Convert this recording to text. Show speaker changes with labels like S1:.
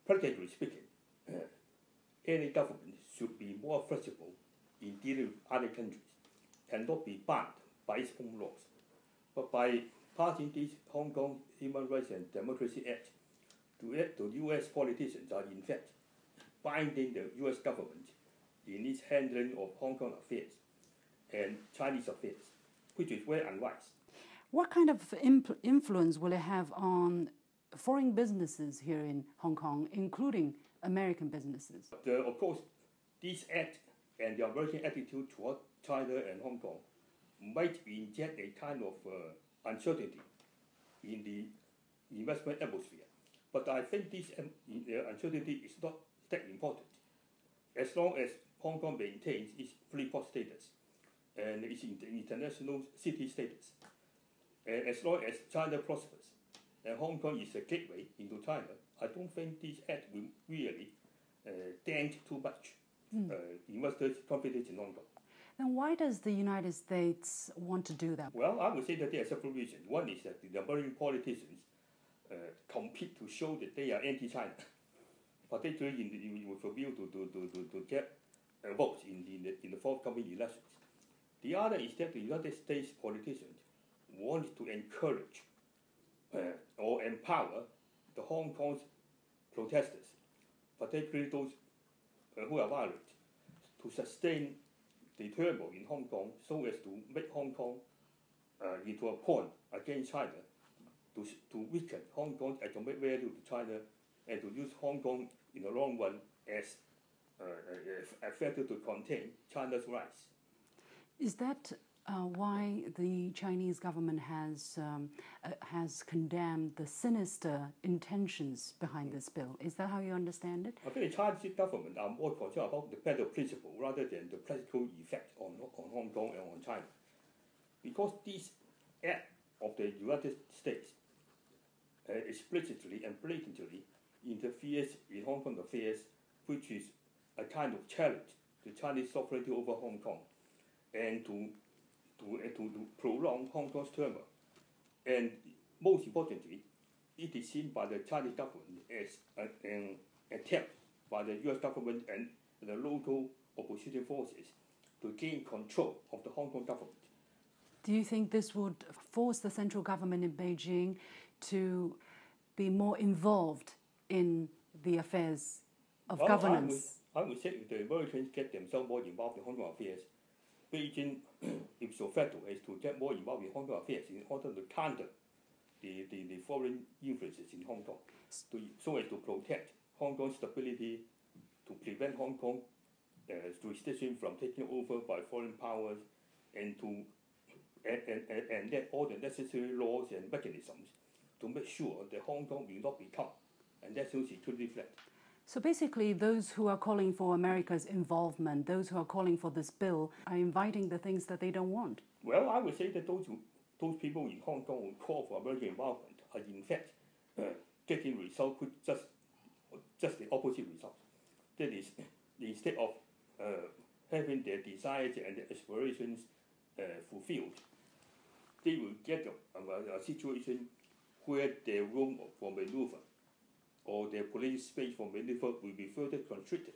S1: practically speaking, any government should be more flexible in dealing with other countries and not be bound by its own laws. But by passing this Hong Kong Human Rights and Democracy Act, the U.S. politicians are in fact binding the U.S. government in its handling of Hong Kong affairs and Chinese affairs, which is very unwise.
S2: What kind of influence will it have on foreign businesses here in Hong Kong, including American businesses?
S1: Of course, this act and the American attitude toward China and Hong Kong might inject a kind of uncertainty in the investment atmosphere. But I think this uncertainty is not that important. As long as Hong Kong maintains its free port status and its international city status, and as long as China prospers and Hong Kong is a gateway into China, I don't think this act will really dent too much investors' confidence in Hong Kong.
S2: Then why does the United States want to do that?
S1: Well, I would say that there are several reasons. One is that the American politicians compete to show that they are anti-China, particularly with a view to get votes in the forthcoming elections. The other is that the United States politicians want to encourage or empower the Hong Kong's protesters, particularly those who are violent, to sustain the turmoil in Hong Kong so as to make Hong Kong into a pawn against China, to weaken Hong Kong's economic value to China, and to use Hong Kong in the long run as a factor to contain China's rise.
S2: Is that why the Chinese government has condemned the sinister intentions behind this bill? Is that how you understand it?
S1: I think the Chinese government are more concerned about the better principle rather than the practical effect on Hong Kong and on China. Because this act of the United States explicitly and blatantly interferes in Hong Kong affairs, which is a kind of challenge to Chinese sovereignty over Hong Kong, and to prolong Hong Kong's turmoil. And most importantly, it is seen by the Chinese government as an attempt by the US government and the local opposition forces to gain control of the Hong Kong government.
S2: Do you think this would force the central government in Beijing to be more involved in the affairs of governance?
S1: I would say if the Americans get themselves more involved in Hong Kong affairs, Beijing is so factor as to get more involved in Hong Kong affairs in order to counter the foreign influences in Hong Kong, so as to protect Hong Kong's stability, to prevent Hong Kong jurisdiction from taking over by foreign powers, and get all the necessary laws and mechanisms to make sure that Hong Kong will not become a national security threat.
S2: So basically, those who are calling for America's involvement, those who are calling for this bill, are inviting the things that they don't want.
S1: Well, I would say that those people in Hong Kong who call for American involvement are in fact getting results which just the opposite result. That is, instead of having their desires and their aspirations fulfilled, they will get a situation where their room for maneuver or their political space for maneuver will be further constricted